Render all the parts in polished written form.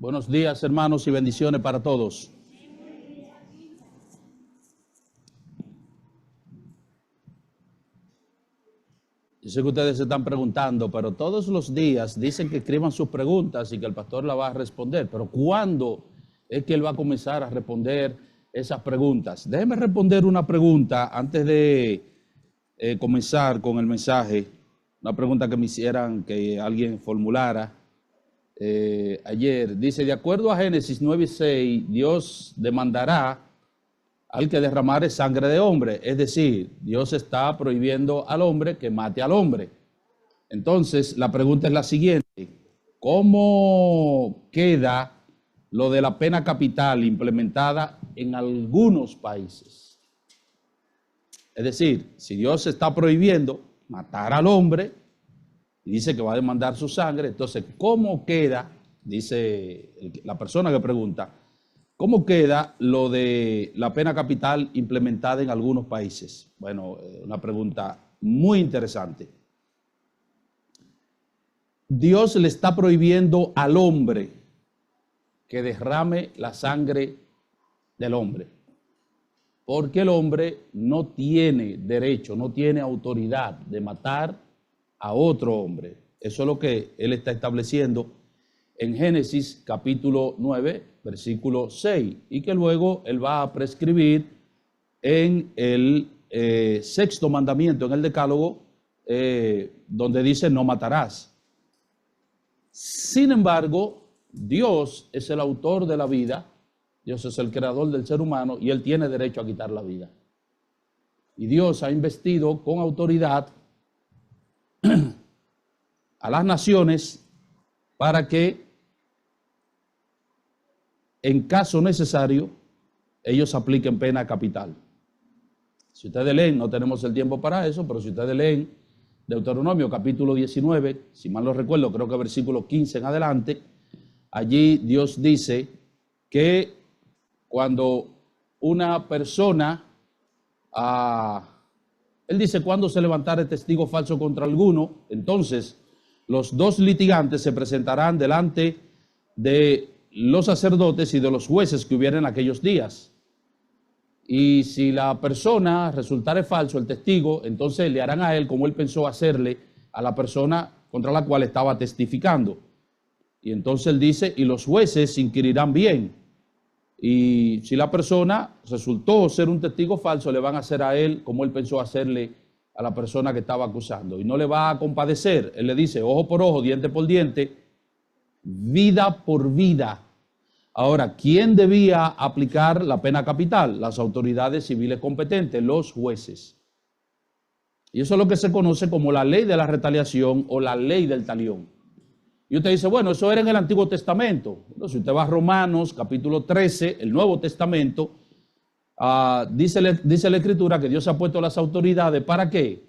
Buenos días, hermanos, y bendiciones para todos. Yo sé que ustedes se están preguntando, pero todos los días dicen que escriban sus preguntas y que el pastor la va a responder. Pero ¿cuándo es que él va a comenzar a responder esas preguntas? Déjenme responder una pregunta antes de comenzar con el mensaje. Una pregunta que me hicieran, que alguien formulara ayer. Dice, de acuerdo a Génesis 9:6, Dios demandará al que derramare sangre de hombre. Es decir, Dios está prohibiendo al hombre que mate al hombre. Entonces, la pregunta es la siguiente. ¿Cómo queda lo de la pena capital implementada en algunos países? Es decir, si Dios está prohibiendo matar al hombre y dice que va a demandar su sangre, entonces, ¿cómo queda, dice la persona que pregunta, cómo queda lo de la pena capital implementada en algunos países? Bueno, una pregunta muy interesante. Dios le está prohibiendo al hombre que derrame la sangre del hombre, porque el hombre no tiene derecho, no tiene autoridad de matar a otro hombre. Eso es lo que él está estableciendo en Génesis capítulo 9, versículo 6, y que luego él va a prescribir en el sexto mandamiento, en el decálogo, donde dice no matarás. Sin embargo, Dios es el autor de la vida, Dios es el creador del ser humano y él tiene derecho a quitar la vida. Y Dios ha investido con autoridad a las naciones para que, en caso necesario, ellos apliquen pena capital. Si ustedes leen, no tenemos el tiempo para eso, pero si ustedes leen Deuteronomio capítulo 19, si mal no recuerdo, creo que versículo 15 en adelante, allí Dios dice que cuando una persona, él dice, cuando se levantare testigo falso contra alguno, entonces los dos litigantes se presentarán delante de los sacerdotes y de los jueces que hubiera en aquellos días. Y si la persona resultare falso, el testigo, entonces le harán a él como él pensó hacerle a la persona contra la cual estaba testificando. Y entonces él dice, y los jueces inquirirán bien. Y si la persona resultó ser un testigo falso, le van a hacer a él como él pensó hacerle a la persona que estaba acusando. Y no le va a compadecer. Él le dice, ojo por ojo, diente por diente, vida por vida. Ahora, ¿quién debía aplicar la pena capital? Las autoridades civiles competentes, los jueces. Y eso es lo que se conoce como la ley de la retaliación o la ley del talión. Y usted dice, bueno, eso era en el Antiguo Testamento. Bueno, si usted va a Romanos, capítulo 13, el Nuevo Testamento, dice la Escritura que Dios ha puesto las autoridades, ¿para qué?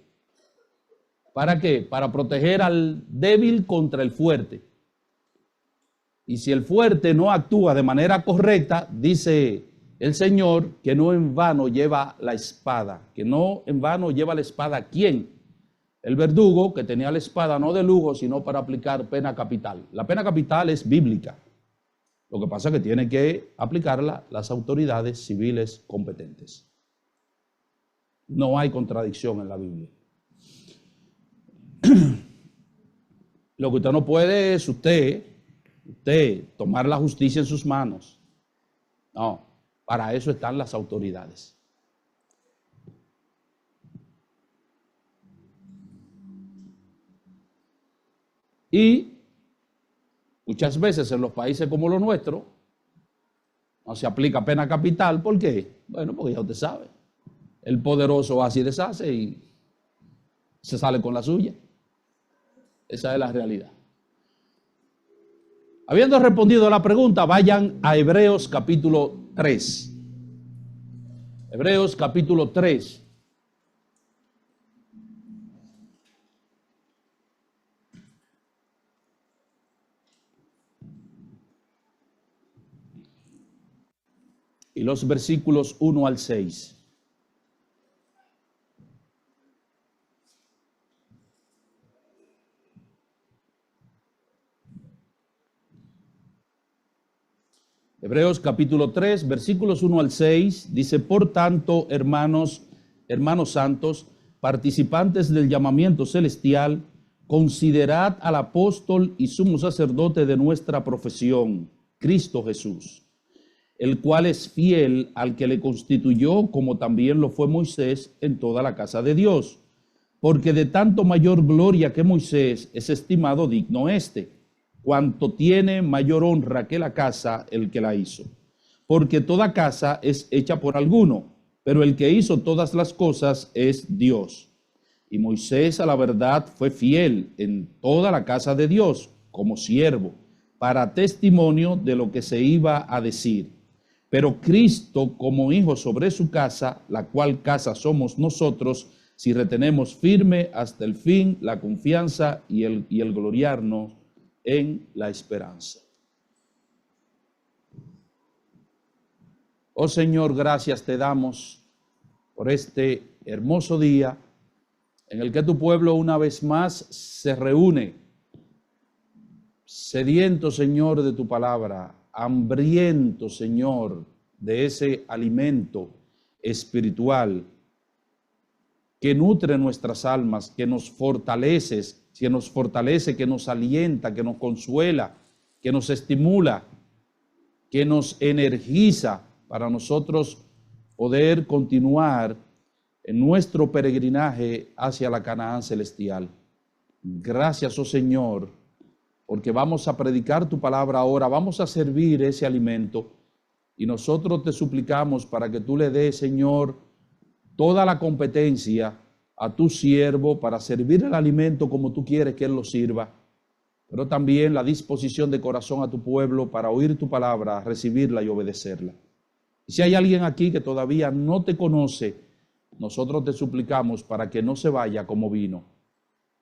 ¿Para qué? Para proteger al débil contra el fuerte. Y si el fuerte no actúa de manera correcta, dice el Señor que no en vano lleva la espada. Que no en vano lleva la espada. ¿Quién? El verdugo, que tenía la espada no de lujo, sino para aplicar pena capital. La pena capital es bíblica. Lo que pasa es que tienen que aplicarla las autoridades civiles competentes. No hay contradicción en la Biblia. Lo que usted no puede es usted tomar la justicia en sus manos. No, para eso están las autoridades. Y muchas veces en los países como los nuestros no se aplica pena capital. ¿Por qué? Bueno, porque ya usted sabe. El poderoso así deshace y se sale con la suya. Esa es la realidad. Habiendo respondido a la pregunta, vayan a Hebreos capítulo 3. Hebreos capítulo 3. Y los versículos 1 al 6. Hebreos capítulo 3, versículos 1 al 6, dice: por tanto, hermanos santos, participantes del llamamiento celestial, considerad al apóstol y sumo sacerdote de nuestra profesión, Cristo Jesús, el cual es fiel al que le constituyó, como también lo fue Moisés en toda la casa de Dios. Porque de tanto mayor gloria que Moisés es estimado digno cuanto tiene mayor honra que la casa el que la hizo. Porque toda casa es hecha por alguno, pero el que hizo todas las cosas es Dios. Y Moisés a la verdad fue fiel en toda la casa de Dios como siervo, para testimonio de lo que se iba a decir. Pero Cristo como hijo sobre su casa, la cual casa somos nosotros, si retenemos firme hasta el fin la confianza y el gloriarnos en la esperanza. Oh Señor, gracias te damos por este hermoso día en el que tu pueblo una vez más se reúne, sediento, Señor, de tu palabra, hambriento, Señor, de ese alimento espiritual que nutre nuestras almas, que nos fortalece, que nos alienta, que nos consuela, que nos estimula, que nos energiza para nosotros poder continuar en nuestro peregrinaje hacia la Canaán celestial. Gracias, oh Señor, porque vamos a predicar tu palabra ahora, vamos a servir ese alimento y nosotros te suplicamos para que tú le des, Señor, toda la competencia a tu siervo para servir el alimento como tú quieres que él lo sirva, pero también la disposición de corazón a tu pueblo para oír tu palabra, recibirla y obedecerla. Y si hay alguien aquí que todavía no te conoce, nosotros te suplicamos para que no se vaya como vino,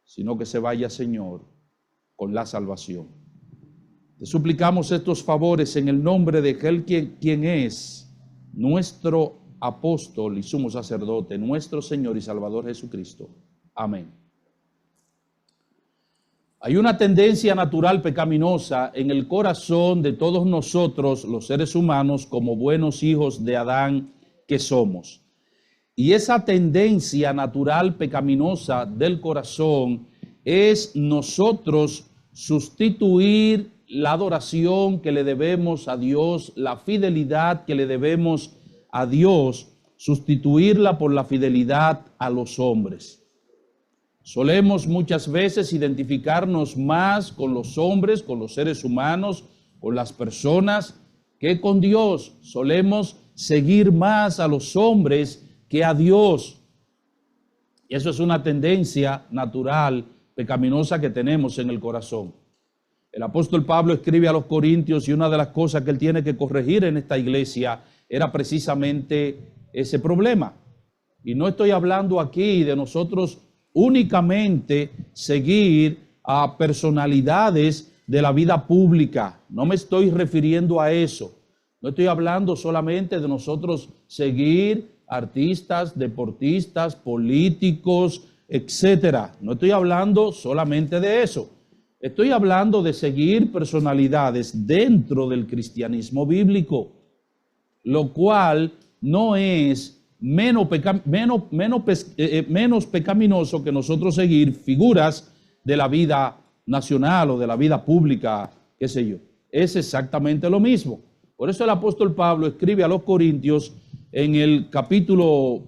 sino que se vaya, Señor, con la salvación. Te suplicamos estos favores en el nombre de aquel quien es nuestro apóstol y sumo sacerdote, nuestro Señor y Salvador Jesucristo. Amén. Hay una tendencia natural pecaminosa en el corazón de todos nosotros, los seres humanos, como buenos hijos de Adán que somos. Y esa tendencia natural pecaminosa del corazón es nosotros sustituir la adoración que le debemos a Dios, la fidelidad que le debemos a Dios, sustituirla por la fidelidad a los hombres. Solemos muchas veces identificarnos más con los hombres, con los seres humanos, con las personas, que con Dios. Solemos seguir más a los hombres que a Dios. Y eso es una tendencia natural, pecaminosa que tenemos en el corazón. El apóstol Pablo escribe a los Corintios y una de las cosas que él tiene que corregir en esta iglesia era precisamente ese problema. Y no estoy hablando aquí de nosotros únicamente seguir a personalidades de la vida pública. No me estoy refiriendo a eso. No estoy hablando solamente de nosotros seguir artistas, deportistas, políticos, etcétera. No estoy hablando solamente de eso. Estoy hablando de seguir personalidades dentro del cristianismo bíblico, lo cual no es menos pecaminoso que nosotros seguir figuras de la vida nacional o de la vida pública, qué sé yo. Es exactamente lo mismo. Por eso el apóstol Pablo escribe a los Corintios en el capítulo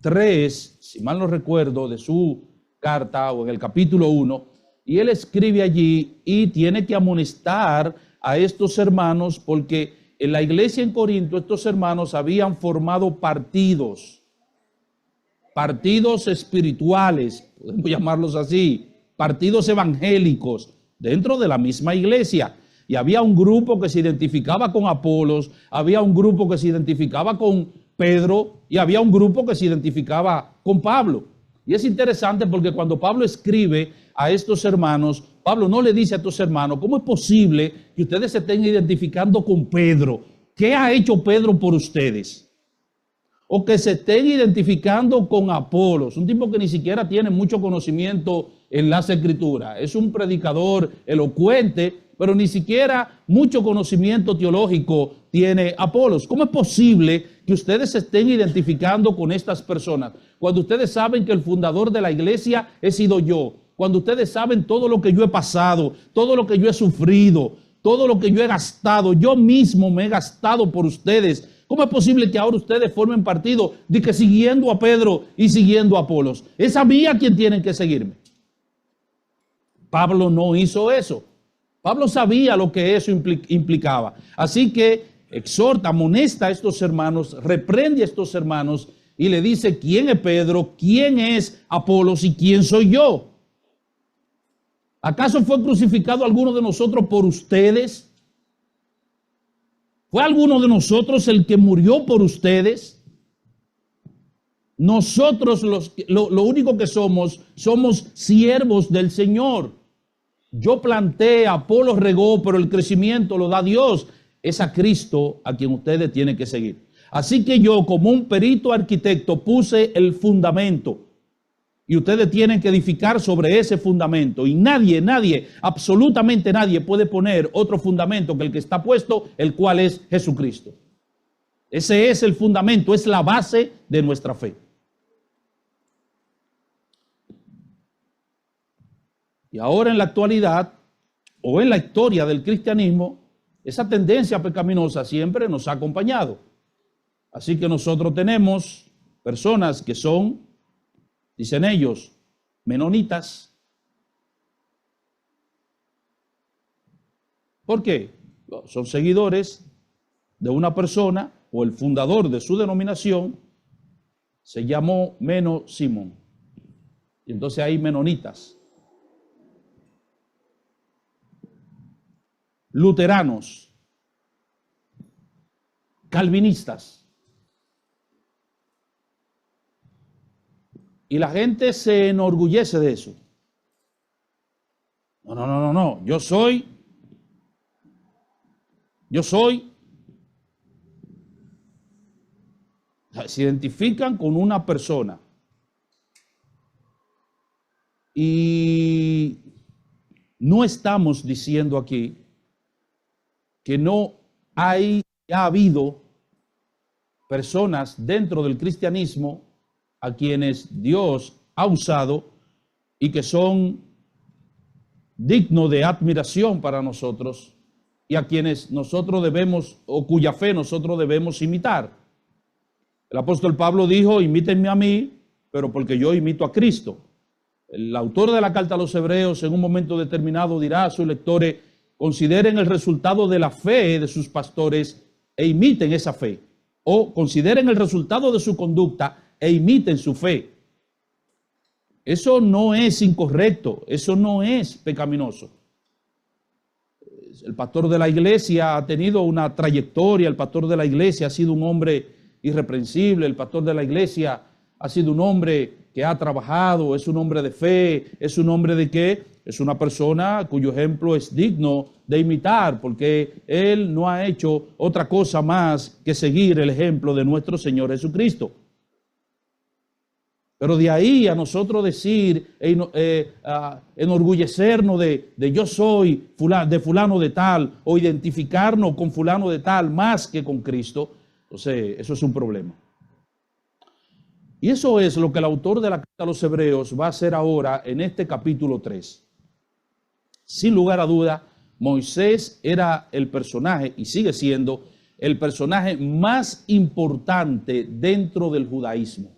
3, si mal no recuerdo, de su carta, o en el capítulo 1, y él escribe allí y tiene que amonestar a estos hermanos porque en la iglesia en Corinto estos hermanos habían formado partidos espirituales, podemos llamarlos así, partidos evangélicos dentro de la misma iglesia. Y había un grupo que se identificaba con Apolos, había un grupo que se identificaba con Pedro y había un grupo que se identificaba con Pablo. Y es interesante porque cuando Pablo escribe a estos hermanos, Pablo no le dice a estos hermanos: ¿cómo es posible que ustedes se estén identificando con Pedro? ¿Qué ha hecho Pedro por ustedes? O que se estén identificando con Apolos, un tipo que ni siquiera tiene mucho conocimiento en las Escrituras. Es un predicador elocuente, pero ni siquiera mucho conocimiento teológico tiene Apolos. ¿Cómo es posible que ustedes se estén identificando con estas personas cuando ustedes saben que el fundador de la iglesia he sido yo? Cuando ustedes saben todo lo que yo he pasado, todo lo que yo he sufrido, todo lo que yo he gastado, yo mismo me he gastado por ustedes. ¿Cómo es posible que ahora ustedes formen partido de que siguiendo a Pedro y siguiendo a Apolos? Es a mí a quien tienen que seguirme. Pablo no hizo eso. Pablo sabía lo que eso implicaba. Así que exhorta, amonesta a estos hermanos, reprende a estos hermanos y le dice quién es Pedro, quién es Apolos y quién soy yo. ¿Acaso fue crucificado alguno de nosotros por ustedes? ¿Fue alguno de nosotros el que murió por ustedes? Nosotros lo único que somos siervos del Señor. Yo planté, Apolos regó, pero el crecimiento lo da Dios. Es a Cristo a quien ustedes tienen que seguir. Así que yo, como un perito arquitecto, puse el fundamento. Y ustedes tienen que edificar sobre ese fundamento. Y nadie, absolutamente nadie puede poner otro fundamento que el que está puesto, el cual es Jesucristo. Ese es el fundamento, es la base de nuestra fe. Y ahora en la actualidad, o en la historia del cristianismo, esa tendencia pecaminosa siempre nos ha acompañado. Así que nosotros tenemos personas que son, dicen ellos, menonitas. ¿Por qué? Son seguidores de una persona o el fundador de su denominación se llamó Meno Simón. Y entonces hay menonitas. Luteranos, calvinistas. Y la gente se enorgullece de eso. No. Yo soy. Se identifican con una persona. Y no estamos diciendo aquí que no ha habido personas dentro del cristianismo a quienes Dios ha usado y que son dignos de admiración para nosotros y a quienes nosotros debemos, o cuya fe nosotros debemos imitar. El apóstol Pablo dijo, imítenme a mí, pero porque yo imito a Cristo. El autor de la carta a los Hebreos en un momento determinado dirá a sus lectores, consideren el resultado de la fe de sus pastores e imiten esa fe. O consideren el resultado de su conducta e imiten su fe. Eso no es incorrecto, eso no es pecaminoso. El pastor de la iglesia ha tenido una trayectoria, el pastor de la iglesia ha sido un hombre irreprensible, el pastor de la iglesia ha sido un hombre que ha trabajado, es un hombre de fe, es un hombre de qué? Es una persona cuyo ejemplo es digno de imitar, porque él no ha hecho otra cosa más que seguir el ejemplo de nuestro Señor Jesucristo. Pero de ahí a nosotros decir, enorgullecernos de yo soy de fulano de tal, o identificarnos con fulano de tal más que con Cristo, entonces eso es un problema. Y eso es lo que el autor de la carta a los Hebreos va a hacer ahora en este capítulo 3. Sin lugar a duda, Moisés era el personaje, y sigue siendo, el personaje más importante dentro del judaísmo.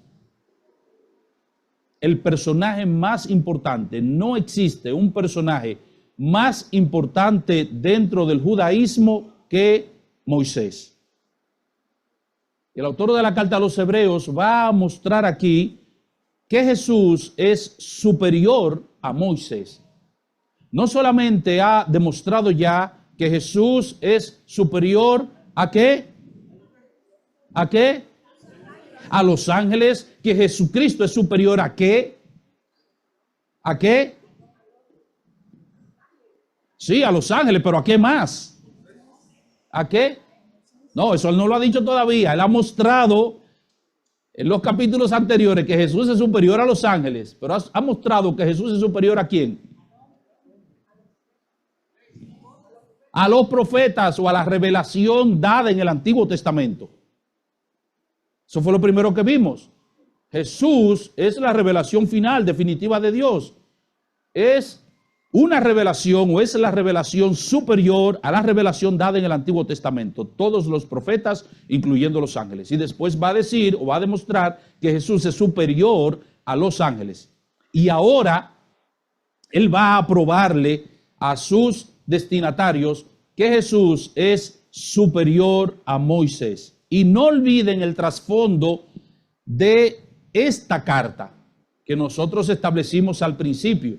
El personaje más importante. No existe un personaje más importante dentro del judaísmo que Moisés. El autor de la carta a los Hebreos va a mostrar aquí que Jesús es superior a Moisés. No solamente ha demostrado ya que Jesús es superior ¿a qué? ¿A qué? A los ángeles, que Jesucristo es superior ¿a qué? ¿A qué? Sí, a los ángeles, pero ¿a qué más? ¿A qué? No, eso él no lo ha dicho todavía. Él ha mostrado en los capítulos anteriores que Jesús es superior a los ángeles, pero ha mostrado que Jesús es superior ¿a quién? A los profetas o a la revelación dada en el Antiguo Testamento. Eso fue lo primero que vimos. Jesús es la revelación final, definitiva de Dios. Es una revelación o es la revelación superior a la revelación dada en el Antiguo Testamento. Todos los profetas, incluyendo los ángeles. Y después va a decir o va a demostrar que Jesús es superior a los ángeles. Y ahora Él va a probarle a sus destinatarios que Jesús es superior a Moisés. Y no olviden el trasfondo de esta carta que nosotros establecimos al principio,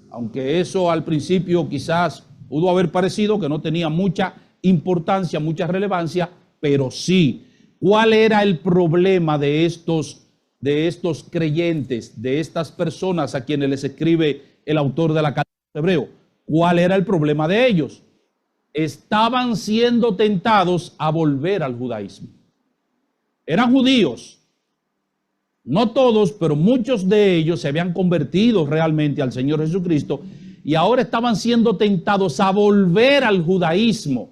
aunque eso al principio quizás pudo haber parecido que no tenía mucha importancia, mucha relevancia, pero sí, ¿cuál era el problema de estos creyentes, de estas personas a quienes les escribe el autor de la carta de Hebreo? ¿Cuál era el problema de ellos? Estaban siendo tentados a volver al judaísmo. Eran judíos. No todos, pero muchos de ellos se habían convertido realmente al Señor Jesucristo y ahora estaban siendo tentados a volver al judaísmo.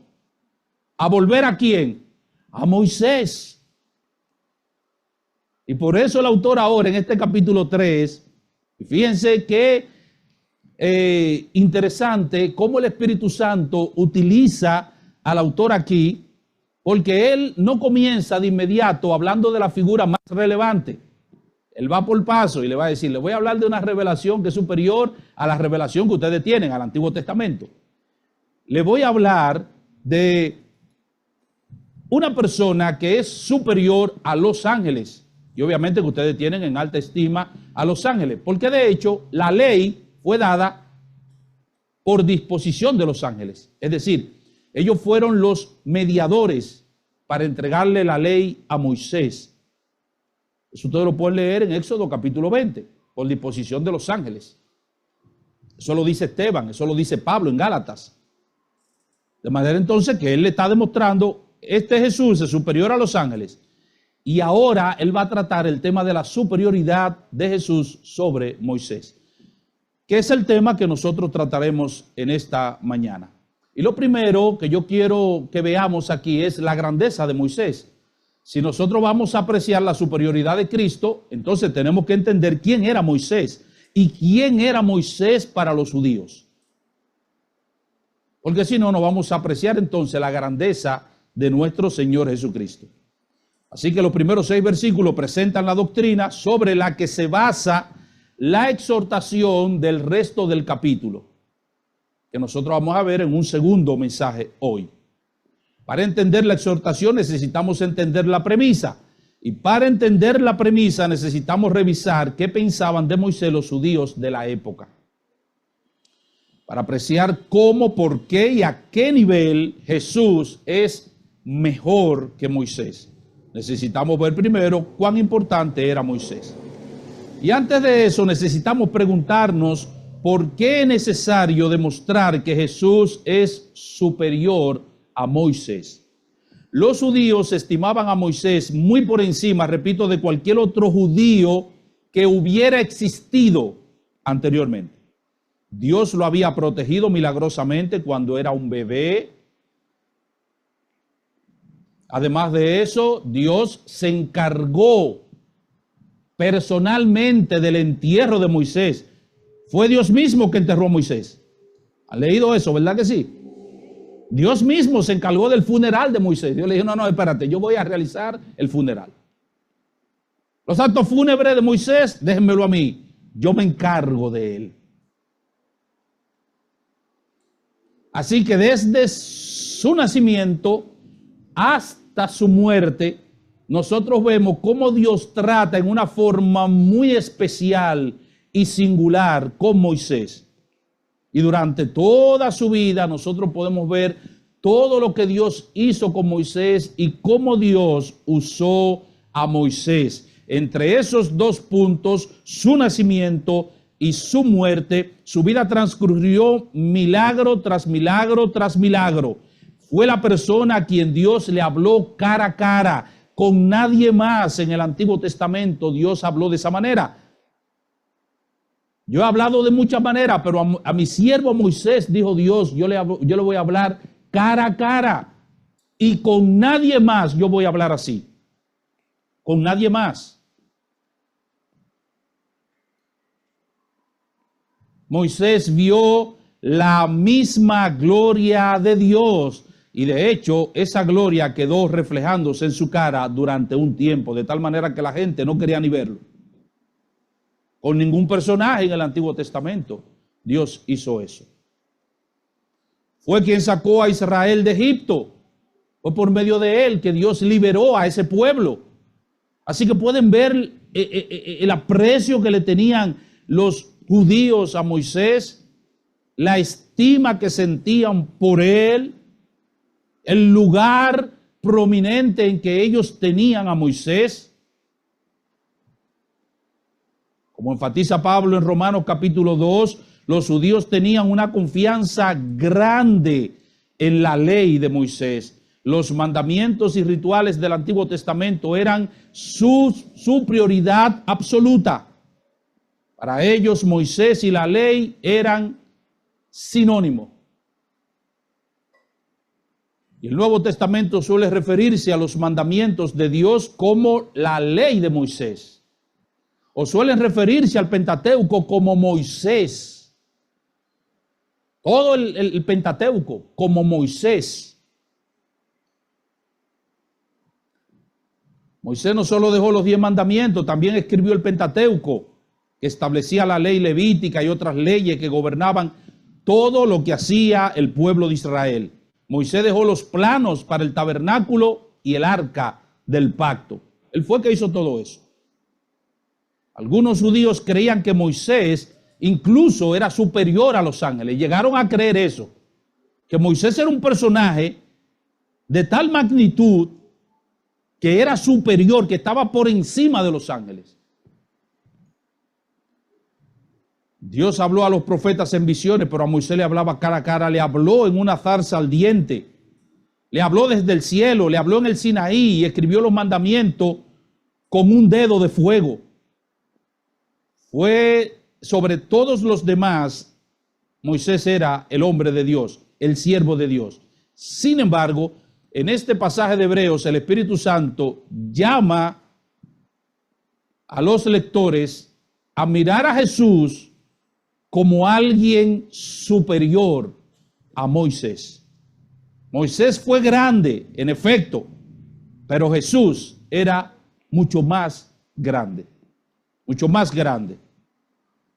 ¿A volver a quién? A Moisés. Y por eso el autor ahora en este capítulo 3, fíjense que interesante cómo el Espíritu Santo utiliza al autor aquí, porque él no comienza de inmediato hablando de la figura más relevante. Él va por paso y le va a decir, le voy a hablar de una revelación que es superior a la revelación que ustedes tienen, al Antiguo Testamento. Le voy a hablar de una persona que es superior a los ángeles. Y obviamente que ustedes tienen en alta estima a los ángeles. Porque de hecho la ley fue dada por disposición de los ángeles. Es decir, ellos fueron los mediadores para entregarle la ley a Moisés. Eso ustedes lo pueden leer en Éxodo capítulo 20, por disposición de los ángeles. Eso lo dice Esteban, eso lo dice Pablo en Gálatas. De manera entonces que él le está demostrando, este Jesús es superior a los ángeles. Y ahora él va a tratar el tema de la superioridad de Jesús sobre Moisés, que es el tema que nosotros trataremos en esta mañana. Y lo primero que yo quiero que veamos aquí es la grandeza de Moisés. Si nosotros vamos a apreciar la superioridad de Cristo, entonces tenemos que entender quién era Moisés y quién era Moisés para los judíos. Porque si no, no vamos a apreciar entonces la grandeza de nuestro Señor Jesucristo. Así que los primeros 6 versículos presentan la doctrina sobre la que se basa la exhortación del resto del capítulo, que nosotros vamos a ver en un segundo mensaje hoy. Para entender la exhortación necesitamos entender la premisa. Y para entender la premisa necesitamos revisar qué pensaban de Moisés los judíos de la época. Para apreciar cómo, por qué y a qué nivel Jesús es mejor que Moisés. Necesitamos ver primero cuán importante era Moisés. Y antes de eso necesitamos preguntarnos por qué es necesario demostrar que Jesús es superior a Moisés. Los judíos estimaban a Moisés muy por encima, repito, de cualquier otro judío que hubiera existido anteriormente. Dios lo había protegido milagrosamente cuando era un bebé. Además de eso, Dios se encargó personalmente del entierro de Moisés. Fue Dios mismo que enterró a Moisés. ¿Han leído eso, verdad que sí? Dios mismo se encargó del funeral de Moisés. Dios le dijo, no, espérate, yo voy a realizar el funeral. Los actos fúnebres de Moisés, déjenmelo a mí. Yo me encargo de él. Así que desde su nacimiento hasta su muerte, nosotros vemos cómo Dios trata en una forma muy especial y singular con Moisés. Y durante toda su vida nosotros podemos ver todo lo que Dios hizo con Moisés y cómo Dios usó a Moisés. Entre esos 2 puntos, su nacimiento y su muerte, su vida transcurrió milagro tras milagro tras milagro. Fue la persona a quien Dios le habló cara a cara, Con nadie más en el Antiguo Testamento Dios habló de esa manera. Yo he hablado de muchas maneras, pero a mi siervo Moisés, dijo Dios, yo le voy a hablar cara a cara. Y con nadie más yo voy a hablar así. Con nadie más. Moisés vio la misma gloria de Dios. Y de hecho, esa gloria quedó reflejándose en su cara durante un tiempo, de tal manera que la gente no quería ni verlo. Con ningún personaje en el Antiguo Testamento Dios hizo eso. Fue quien sacó a Israel de Egipto. Fue por medio de él que Dios liberó a ese pueblo. Así que pueden ver el aprecio que le tenían los judíos a Moisés, la estima que sentían por él, el lugar prominente en que ellos tenían a Moisés. Como enfatiza Pablo en Romanos capítulo 2, los judíos tenían una confianza grande en la ley de Moisés. Los mandamientos y rituales del Antiguo Testamento eran su prioridad absoluta. Para ellos Moisés y la ley eran sinónimos. Y el Nuevo Testamento suele referirse a los mandamientos de Dios como la ley de Moisés. O suelen referirse al Pentateuco como Moisés. Todo el Pentateuco como Moisés. Moisés no solo dejó los 10 mandamientos, también escribió el Pentateuco, que establecía la ley levítica y otras leyes que gobernaban todo lo que hacía el pueblo de Israel. Moisés dejó los planos para el tabernáculo y el arca del pacto. Él fue el que hizo todo eso. Algunos judíos creían que Moisés incluso era superior a los ángeles. Llegaron a creer eso, que Moisés era un personaje de tal magnitud que era superior, que estaba por encima de los ángeles. Dios habló a los profetas en visiones, pero a Moisés le hablaba cara a cara, le habló en una zarza ardiente, le habló desde el cielo, le habló en el Sinaí y escribió los mandamientos con un dedo de fuego. Fue sobre todos los demás, Moisés era el hombre de Dios, el siervo de Dios. Sin embargo, en este pasaje de Hebreos, el Espíritu Santo llama a los lectores a mirar a Jesús como alguien superior a Moisés. Moisés fue grande, en efecto, pero Jesús era mucho más grande, mucho más grande.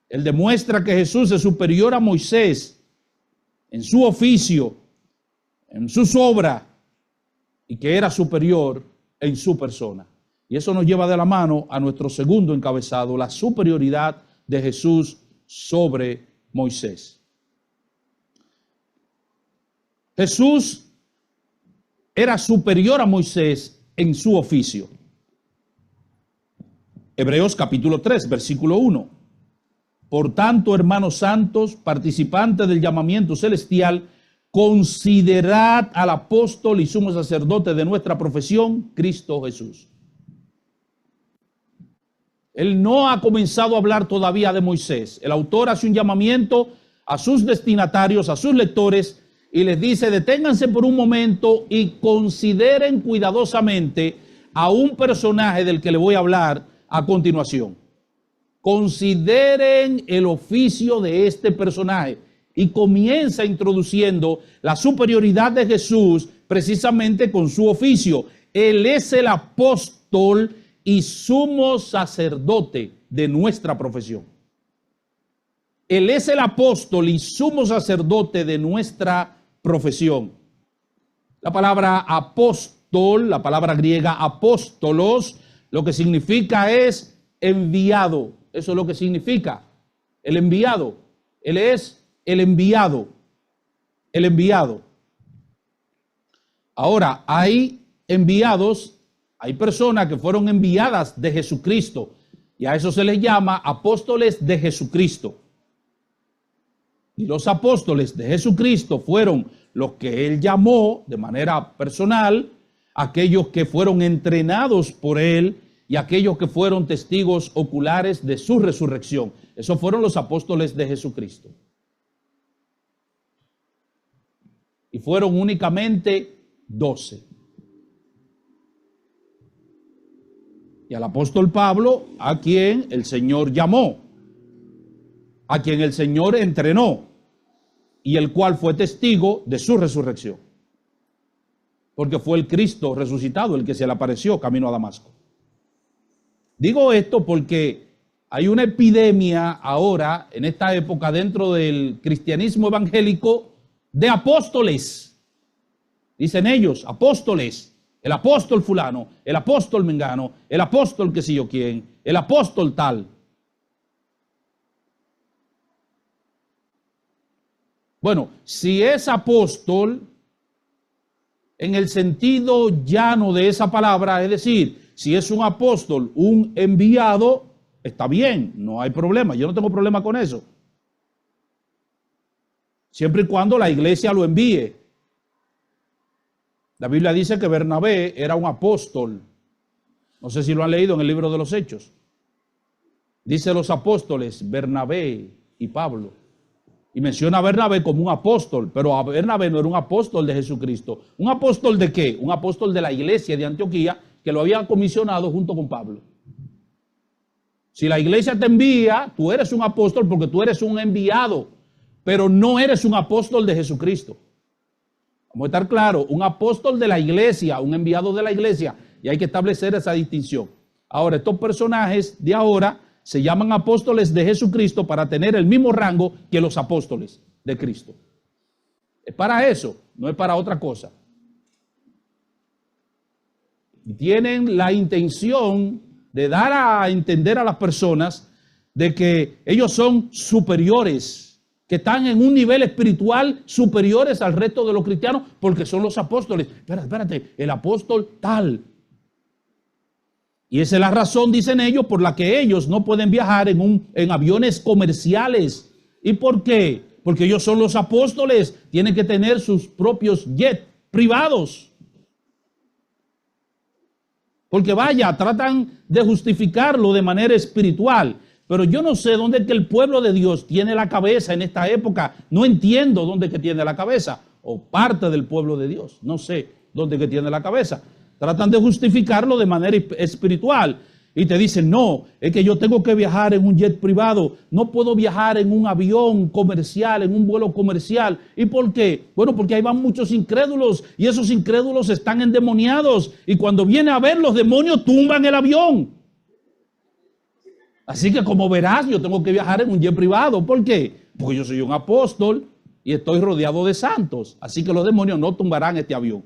Él demuestra que Jesús es superior a Moisés en su oficio, en sus obras, y que era superior en su persona. Y eso nos lleva de la mano a nuestro segundo encabezado, la superioridad de Jesús sobre Moisés. Jesús era superior a Moisés en su oficio. Hebreos capítulo 3, versículo 1. Por tanto, hermanos santos, participantes del llamamiento celestial, considerad al apóstol y sumo sacerdote de nuestra profesión, Cristo Jesús. Él no ha comenzado a hablar todavía de Moisés. El autor hace un llamamiento a sus destinatarios, a sus lectores, y les dice: deténganse por un momento y consideren cuidadosamente a un personaje del que le voy a hablar a continuación. Consideren el oficio de este personaje. Y comienza introduciendo la superioridad de Jesús precisamente con su oficio. Él es el apóstol y sumo sacerdote de nuestra profesión. Él es el apóstol y sumo sacerdote de nuestra profesión. La palabra apóstol, la palabra griega apóstolos, lo que significa es enviado. Eso es lo que significa, el enviado. Él es el enviado, el enviado. Ahora, hay enviados, hay personas que fueron enviadas de Jesucristo, y a eso se les llama apóstoles de Jesucristo. Y los apóstoles de Jesucristo fueron los que él llamó de manera personal aquellos que fueron entrenados por él y aquellos que fueron testigos oculares de su resurrección. Esos fueron los apóstoles de Jesucristo. Y fueron únicamente 12. Y al apóstol Pablo, a quien el Señor llamó, a quien el Señor entrenó, y el cual fue testigo de su resurrección. Porque fue el Cristo resucitado el que se le apareció camino a Damasco. Digo esto porque hay una epidemia ahora, en esta época, dentro del cristianismo evangélico, de apóstoles. Dicen ellos, apóstoles. El apóstol fulano, el apóstol mengano, el apóstol que sé yo quién, el apóstol tal. Bueno, si es apóstol, en el sentido llano de esa palabra, es decir, si es un apóstol, un enviado, está bien, no hay problema, yo no tengo problema con eso. Siempre y cuando la iglesia lo envíe. La Biblia dice que Bernabé era un apóstol. No sé si lo han leído en el libro de los Hechos. Dice los apóstoles Bernabé y Pablo. Y menciona a Bernabé como un apóstol, pero Bernabé no era un apóstol de Jesucristo. ¿Un apóstol de qué? Un apóstol de la iglesia de Antioquía que lo había comisionado junto con Pablo. Si la iglesia te envía, tú eres un apóstol porque tú eres un enviado, pero no eres un apóstol de Jesucristo. Vamos a estar claros, un apóstol de la iglesia, un enviado de la iglesia, y hay que establecer esa distinción. Ahora, estos personajes de ahora se llaman apóstoles de Jesucristo para tener el mismo rango que los apóstoles de Cristo. Es para eso, no es para otra cosa. Y tienen la intención de dar a entender a las personas de que ellos son superiores, que están en un nivel espiritual superiores al resto de los cristianos porque son los apóstoles. Espérate, el apóstol tal. Y esa es la razón, dicen ellos, por la que ellos no pueden viajar en aviones comerciales. ¿Y por qué? Porque ellos son los apóstoles, tienen que tener sus propios jets privados. Porque vaya, tratan de justificarlo de manera espiritual. Pero yo no sé dónde es que el pueblo de Dios tiene la cabeza en esta época. No entiendo dónde es que tiene la cabeza. O parte del pueblo de Dios. No sé dónde es que tiene la cabeza. Tratan de justificarlo de manera espiritual. Y te dicen, no, es que yo tengo que viajar en un jet privado. No puedo viajar en un avión comercial, en un vuelo comercial. ¿Y por qué? Bueno, porque ahí van muchos incrédulos. Y esos incrédulos están endemoniados. Y cuando viene a ver, los demonios tumban el avión. Así que como verás, yo tengo que viajar en un jet privado. ¿Por qué? Porque yo soy un apóstol y estoy rodeado de santos. Así que los demonios no tumbarán este avión.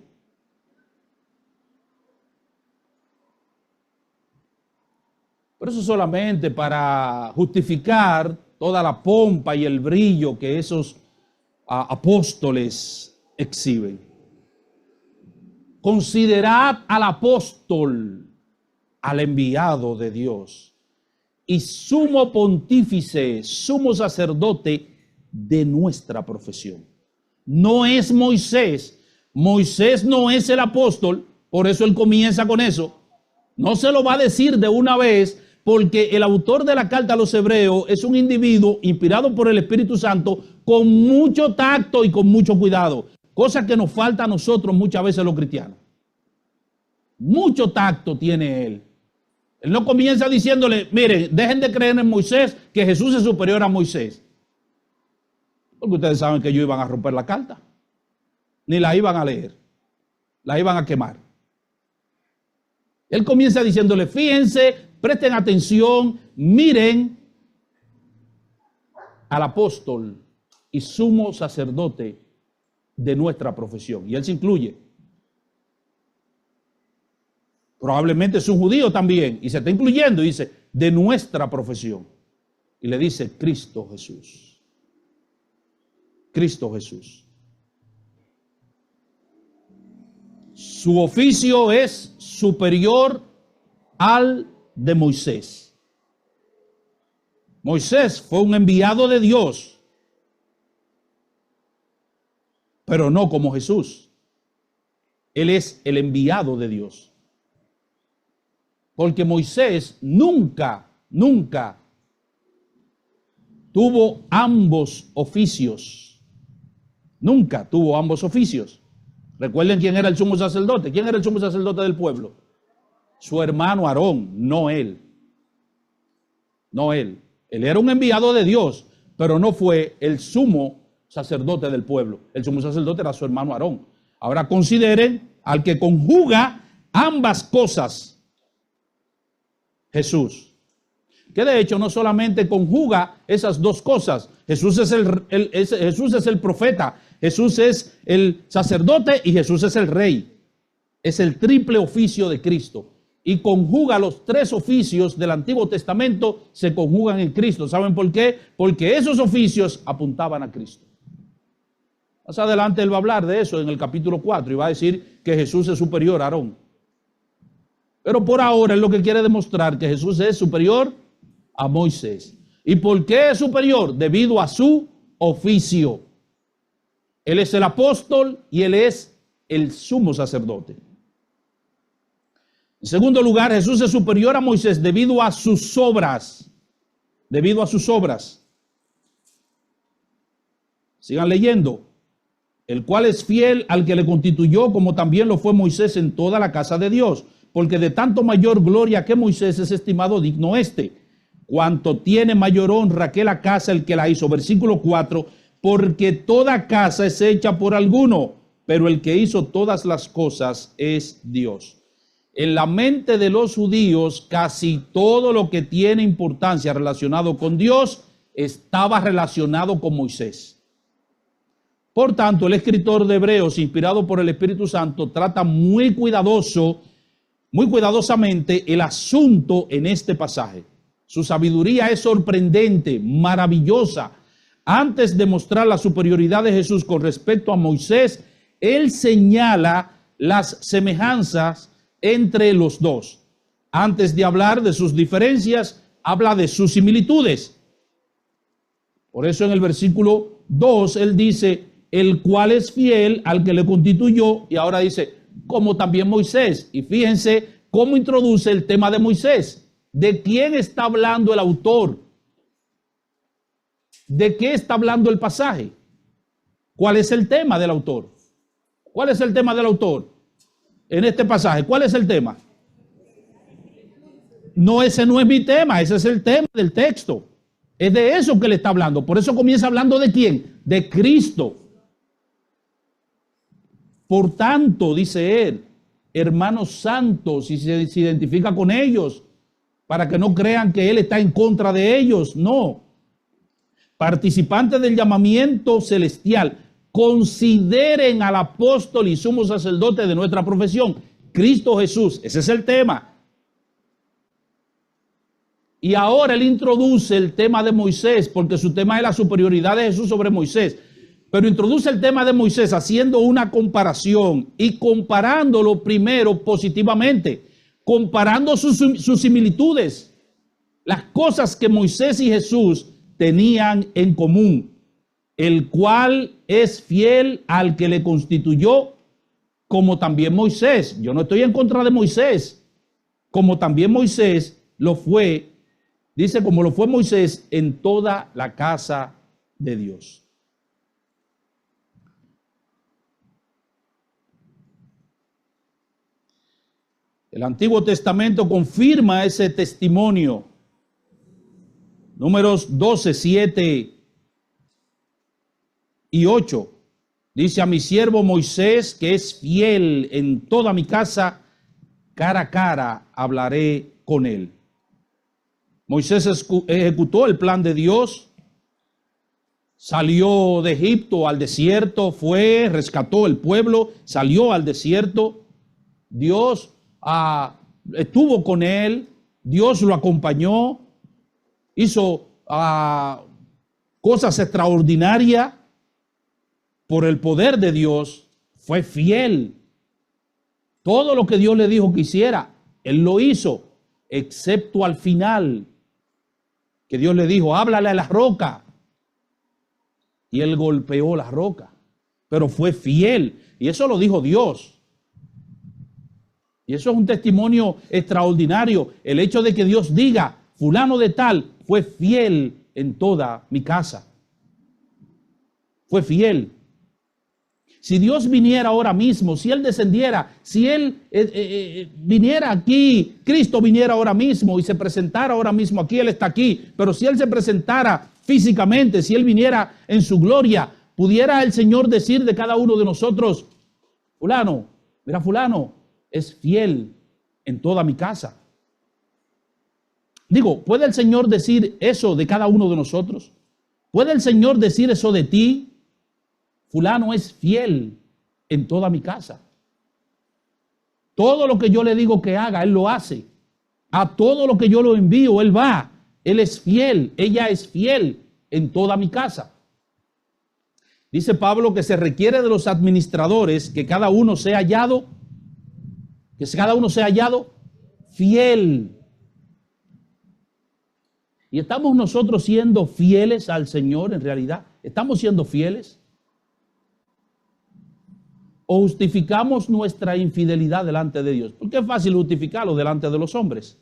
Pero eso solamente para justificar toda la pompa y el brillo que esos apóstoles exhiben. Considerad al apóstol, al enviado de Dios, y sumo pontífice, sumo sacerdote de nuestra profesión. No es Moisés. Moisés no es el apóstol, por eso él comienza con eso. No se lo va a decir de una vez, porque el autor de la carta a los hebreos es un individuo inspirado por el Espíritu Santo con mucho tacto y con mucho cuidado, cosa que nos falta a nosotros muchas veces los cristianos. Mucho tacto tiene él. Él no comienza diciéndole, miren, dejen de creer en Moisés, que Jesús es superior a Moisés. Porque ustedes saben que ellos iban a romper la carta. Ni la iban a leer. La iban a quemar. Él comienza diciéndole, fíjense, presten atención, miren al apóstol y sumo sacerdote de nuestra profesión. Y él se incluye. Probablemente es un judío también y se está incluyendo y dice, de nuestra profesión. Y le dice, Cristo Jesús. Cristo Jesús. Su oficio es superior al de Moisés. Moisés fue un enviado de Dios, pero no como Jesús. Él es el enviado de Dios. Porque Moisés nunca tuvo ambos oficios. Nunca tuvo ambos oficios. Recuerden quién era el sumo sacerdote. ¿Quién era el sumo sacerdote del pueblo? Su hermano Aarón, no él. No él. Él era un enviado de Dios, pero no fue el sumo sacerdote del pueblo. El sumo sacerdote era su hermano Aarón. Ahora consideren al que conjuga ambas cosas, Jesús. Que de hecho no solamente conjuga esas dos cosas. Jesús es el profeta, Jesús es el sacerdote y Jesús es el rey. Es el triple oficio de Cristo. Y conjuga los tres oficios del Antiguo Testamento, se conjugan en Cristo. ¿Saben por qué? Porque esos oficios apuntaban a Cristo. Más adelante él va a hablar de eso en el capítulo 4 y va a decir que Jesús es superior a Aarón. Pero por ahora él lo que quiere demostrar que Jesús es superior a Moisés. ¿Y por qué es superior? Debido a su oficio. Él es el apóstol y él es el sumo sacerdote. En segundo lugar, Jesús es superior a Moisés debido a sus obras. Debido a sus obras. Sigan leyendo. El cual es fiel al que le constituyó, como también lo fue Moisés en toda la casa de Dios. Porque de tanto mayor gloria que Moisés es estimado digno cuanto tiene mayor honra que la casa el que la hizo. Versículo 4. Porque toda casa es hecha por alguno, pero el que hizo todas las cosas es Dios. En la mente de los judíos, casi todo lo que tiene importancia relacionado con Dios estaba relacionado con Moisés. Por tanto, el escritor de Hebreos, inspirado por el Espíritu Santo, trata muy cuidadosamente el asunto en este pasaje. Su sabiduría es sorprendente, maravillosa. Antes de mostrar la superioridad de Jesús con respecto a Moisés, él señala las semejanzas entre los dos. Antes de hablar de sus diferencias, habla de sus similitudes. Por eso en el versículo 2 él dice, el cual es fiel al que le constituyó, y ahora dice, como también Moisés. Y fíjense cómo introduce el tema de Moisés. ¿De quién está hablando el autor? ¿De qué está hablando el pasaje? ¿Cuál es el tema del autor? ¿Cuál es el tema del autor en este pasaje? ¿Cuál es el tema? No, ese no es mi tema, ese es el tema del texto. Es de eso que le está hablando. Por eso comienza hablando de quién, de Cristo. Por tanto, dice él, hermanos santos, y se identifica con ellos, para que no crean que él está en contra de ellos. No. Participantes del llamamiento celestial, consideren al apóstol y sumo sacerdote de nuestra profesión, Cristo Jesús. Ese es el tema. Y ahora él introduce el tema de Moisés, porque su tema es la superioridad de Jesús sobre Moisés. Pero introduce el tema de Moisés haciendo una comparación y comparándolo primero positivamente, comparando sus similitudes, las cosas que Moisés y Jesús tenían en común, el cual es fiel al que le constituyó, como también Moisés. Yo no estoy en contra de Moisés, como también Moisés lo fue, dice, como lo fue Moisés en toda la casa de Dios. El Antiguo Testamento confirma ese testimonio. Números 12, 7 y 8. Dice, a mi siervo Moisés, que es fiel en toda mi casa, cara a cara hablaré con él. Moisés ejecutó el plan de Dios, salió de Egipto al desierto, rescató el pueblo, salió al desierto. Dios estuvo con él, Dios lo acompañó, hizo cosas extraordinarias por el poder de Dios, fue fiel. Todo lo que Dios le dijo que hiciera, él lo hizo, excepto al final, que Dios le dijo, háblale a la roca. Y él golpeó la roca, pero fue fiel. Y eso lo dijo Dios. Y eso es un testimonio extraordinario. El hecho de que Dios diga, fulano de tal fue fiel en toda mi casa. Fue fiel. Si Dios viniera ahora mismo, si Él descendiera, si Él viniera aquí, Cristo viniera ahora mismo y se presentara ahora mismo aquí, Él está aquí, pero si Él se presentara físicamente, si Él viniera en su gloria, pudiera el Señor decir de cada uno de nosotros, fulano, mira fulano, es fiel en toda mi casa. Digo, ¿puede el Señor decir eso de cada uno de nosotros? ¿Puede el Señor decir eso de ti? Fulano es fiel en toda mi casa. Todo lo que yo le digo que haga, Él lo hace. A todo lo que yo lo envío, Él va. Él es fiel, ella es fiel en toda mi casa. Dice Pablo que se requiere de los administradores que cada uno sea hallado, fiel. Y estamos nosotros siendo fieles al Señor en realidad. ¿Estamos siendo fieles? ¿O justificamos nuestra infidelidad delante de Dios? Porque es fácil justificarlo delante de los hombres.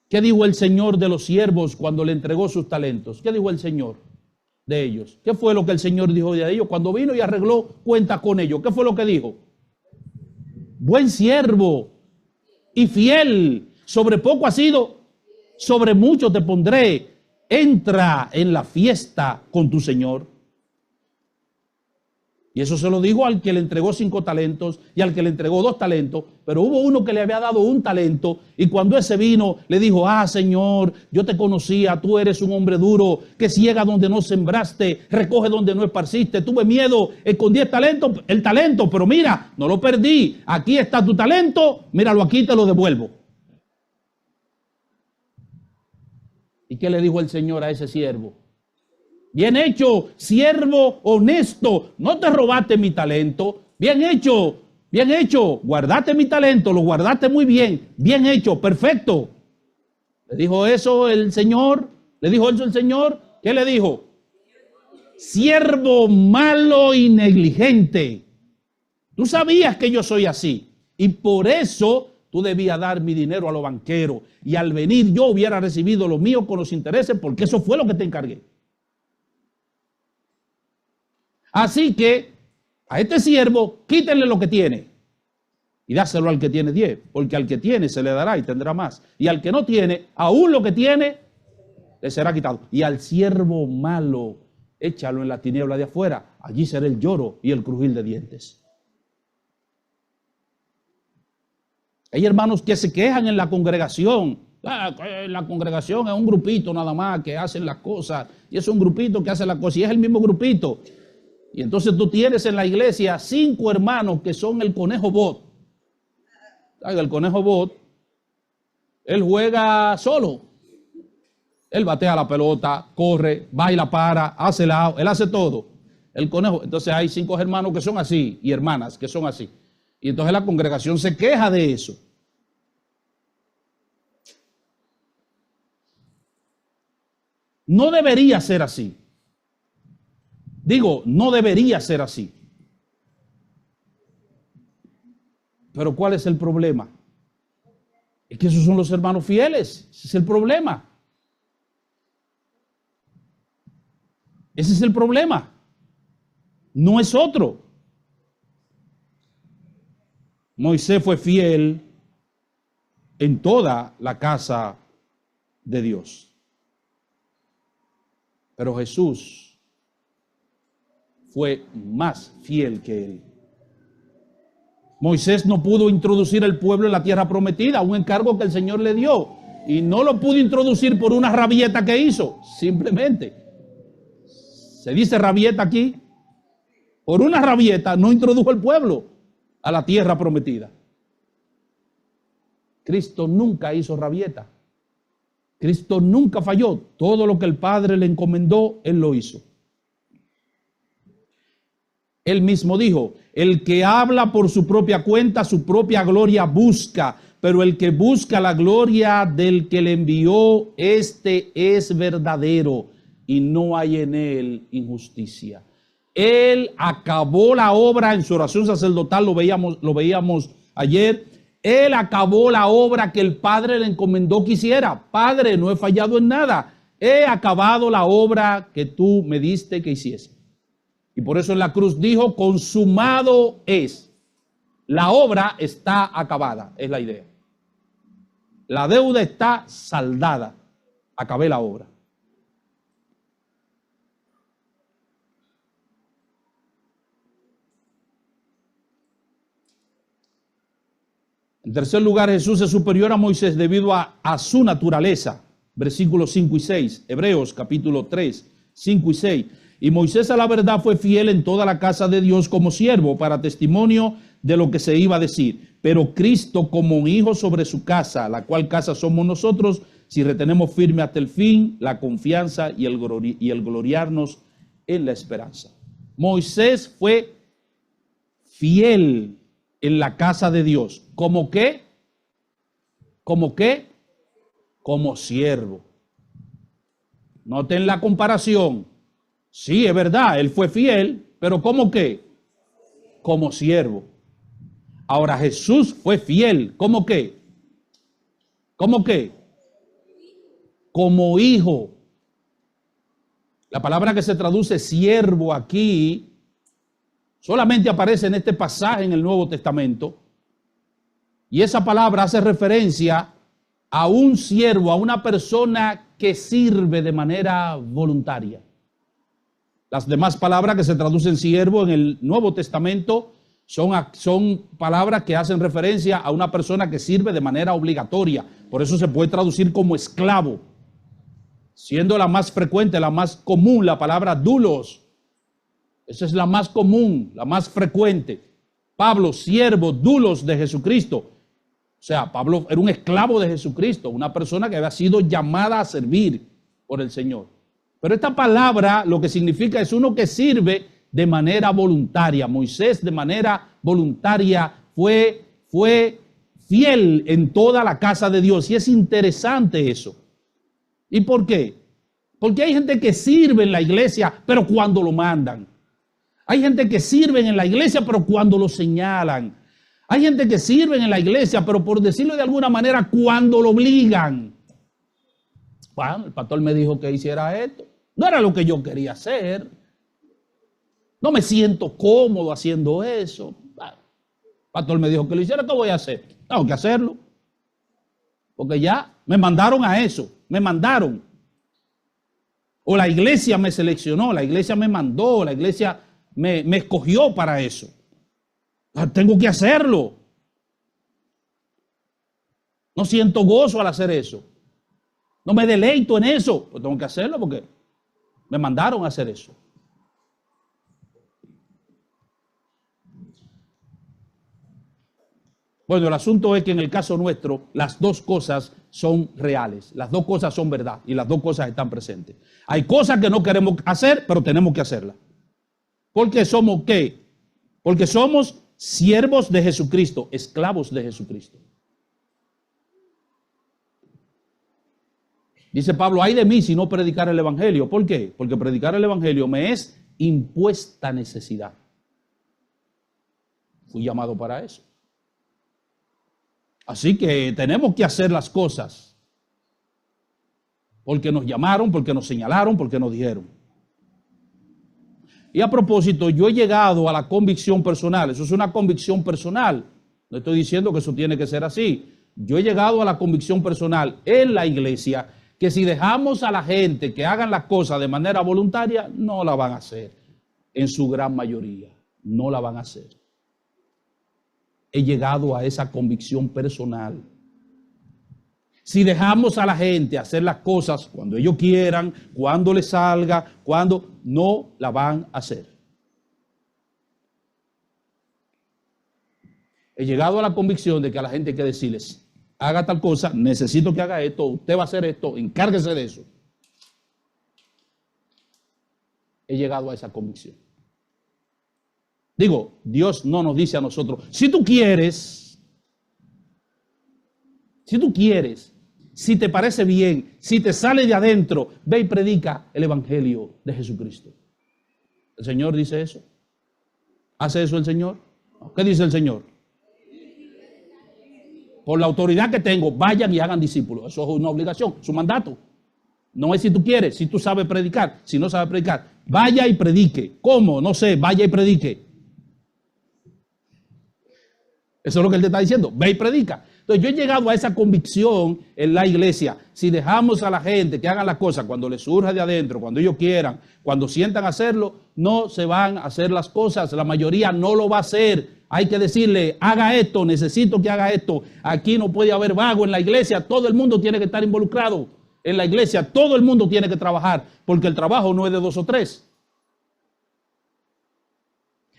¿Qué dijo el Señor de los siervos cuando le entregó sus talentos? ¿Qué dijo el Señor de ellos? ¿Qué fue lo que el Señor dijo de ellos cuando vino y arregló cuenta con ellos? ¿Qué fue lo que dijo? Buen siervo y fiel. Sobre poco has sido, sobre mucho te pondré. Entra en la fiesta con tu Señor. Y eso se lo dijo al que le entregó 5 talentos y al que le entregó 2 talentos. Pero hubo uno que le había dado 1 talento y cuando ese vino le dijo, Señor, yo te conocía, tú eres un hombre duro, que ciega donde no sembraste, recoge donde no esparciste. Tuve miedo, escondí el talento, pero mira, no lo perdí. Aquí está tu talento, míralo aquí, te lo devuelvo. ¿Y qué le dijo el Señor a ese siervo? Bien hecho, siervo honesto, no te robaste mi talento. Bien hecho, guardaste mi talento, lo guardaste muy bien. Bien hecho, perfecto. Le dijo eso el Señor, ¿qué le dijo? Siervo malo y negligente. Tú sabías que yo soy así y por eso tú debías dar mi dinero a los banqueros y al venir yo hubiera recibido lo mío con los intereses porque eso fue lo que te encargué. Así que a este siervo quítenle lo que tiene y dáselo al que tiene 10, porque al que tiene se le dará y tendrá más. Y al que no tiene, aún lo que tiene, le será quitado. Y al siervo malo, échalo en la tiniebla de afuera. Allí será el lloro y el crujir de dientes. Hay hermanos que se quejan en la congregación. La congregación es un grupito nada más que hacen las cosas. Y es un grupito que hace las cosas y es el mismo grupito. Y entonces tú tienes en la iglesia 5 hermanos que son el conejo bot. El conejo bot, él juega solo. Él batea la pelota, corre, baila, para, hace lado, él hace todo. El conejo, entonces hay 5 hermanos que son así y hermanas que son así. Y entonces la congregación se queja de eso. No debería ser así. Digo, no debería ser así. Pero ¿cuál es el problema? Es que esos son los hermanos fieles. Ese es el problema. Ese es el problema. No es otro. Moisés fue fiel en toda la casa de Dios. Pero Jesús fue más fiel que él. Moisés no pudo introducir al pueblo en la tierra prometida, un encargo que el Señor le dio. Y no lo pudo introducir por una rabieta que hizo, simplemente. Se dice rabieta aquí. Por una rabieta no introdujo al pueblo a la tierra prometida. Cristo nunca hizo rabieta. Cristo nunca falló. Todo lo que el Padre le encomendó, Él lo hizo. Él mismo dijo, el que habla por su propia cuenta, su propia gloria busca, pero el que busca la gloria del que le envió, este es verdadero y no hay en él injusticia. Él acabó la obra en su oración sacerdotal, lo veíamos ayer. Él acabó la obra que el Padre le encomendó que hiciera. Padre, no he fallado en nada. He acabado la obra que tú me diste que hiciese. Y por eso en la cruz dijo, consumado es. La obra está acabada, es la idea. La deuda está saldada. Acabé la obra. En tercer lugar, Jesús es superior a Moisés debido a su naturaleza. Versículos 5 y 6. Hebreos capítulo 3, 5 y 6. Y Moisés a la verdad fue fiel en toda la casa de Dios como siervo para testimonio de lo que se iba a decir. Pero Cristo como un hijo sobre su casa, la cual casa somos nosotros, si retenemos firme hasta el fin la confianza y el gloriarnos en la esperanza. Moisés fue fiel en la casa de Dios. ¿Cómo qué? ¿Cómo qué? Como siervo. Noten la comparación. Sí, es verdad, él fue fiel, pero ¿cómo qué? Como siervo. Ahora Jesús fue fiel. ¿Cómo qué? ¿Cómo qué? Como hijo. La palabra que se traduce siervo aquí solamente aparece en este pasaje en el Nuevo Testamento. Y esa palabra hace referencia a un siervo, a una persona que sirve de manera voluntaria. Las demás palabras que se traducen siervo en el Nuevo Testamento son palabras que hacen referencia a una persona que sirve de manera obligatoria. Por eso se puede traducir como esclavo, siendo la más frecuente, la más común, la palabra doulos. Esa es la más común, la más frecuente. Pablo, siervo, doulos de Jesucristo. O sea, Pablo era un esclavo de Jesucristo, una persona que había sido llamada a servir por el Señor. Pero esta palabra lo que significa es uno que sirve de manera voluntaria. Moisés de manera voluntaria fue fiel en toda la casa de Dios. Y es interesante eso. ¿Y por qué? Porque hay gente que sirve en la iglesia, pero cuando lo mandan. Hay gente que sirve en la iglesia, pero cuando lo señalan. Hay gente que sirve en la iglesia, pero por decirlo de alguna manera, cuando lo obligan. Bueno, el pastor me dijo que hiciera esto. No era lo que yo quería hacer. No me siento cómodo haciendo eso. Bueno, el pastor me dijo que lo hiciera, ¿qué voy a hacer? Tengo que hacerlo. Porque ya me mandaron a eso. Me mandaron. O la iglesia me seleccionó, la iglesia me mandó, la iglesia me escogió para eso. Tengo que hacerlo. No siento gozo al hacer eso. No me deleito en eso. Pues tengo que hacerlo porque me mandaron a hacer eso. Bueno, el asunto es que en el caso nuestro, las dos cosas son reales. Las dos cosas son verdad y las dos cosas están presentes. Hay cosas que no queremos hacer, pero tenemos que hacerlas. ¿Porque somos qué? Porque somos siervos de Jesucristo, esclavos de Jesucristo. Dice Pablo, ay de mí si no predicar el evangelio. ¿Por qué? Porque predicar el evangelio me es impuesta necesidad. Fui llamado para eso. Así que tenemos que hacer las cosas. Porque nos llamaron, porque nos señalaron, porque nos dijeron. Y a propósito, yo he llegado a la convicción personal. Eso es una convicción personal. No estoy diciendo que eso tiene que ser así. Yo he llegado a la convicción personal en la iglesia que si dejamos a la gente que hagan las cosas de manera voluntaria, no la van a hacer. En su gran mayoría, no la van a hacer. He llegado a esa convicción personal. Si dejamos a la gente hacer las cosas cuando ellos quieran, cuando les salga, cuando no la van a hacer. He llegado a la convicción de que a la gente hay que decirles, haga tal cosa, necesito que haga esto, usted va a hacer esto, encárguese de eso. He llegado a esa convicción. Digo, Dios no nos dice a nosotros, si tú quieres, si te parece bien, si te sale de adentro, ve y predica el evangelio de Jesucristo. ¿El Señor dice eso? ¿Hace eso el Señor? ¿Qué dice el Señor? Por la autoridad que tengo, vayan y hagan discípulos. Eso es una obligación, es un mandato. No es si tú quieres, si tú sabes predicar, si no sabes predicar. Vaya y predique. ¿Cómo? No sé, vaya y predique. Eso es lo que él te está diciendo. Ve y predica. Entonces yo he llegado a esa convicción en la iglesia. Si dejamos a la gente que hagan las cosas cuando les surja de adentro, cuando ellos quieran, cuando sientan hacerlo, no se van a hacer las cosas. La mayoría no lo va a hacer. Hay que decirle, haga esto, necesito que haga esto. Aquí no puede haber vago en la iglesia. Todo el mundo tiene que estar involucrado en la iglesia. Todo el mundo tiene que trabajar, porque el trabajo no es de 2 o 3.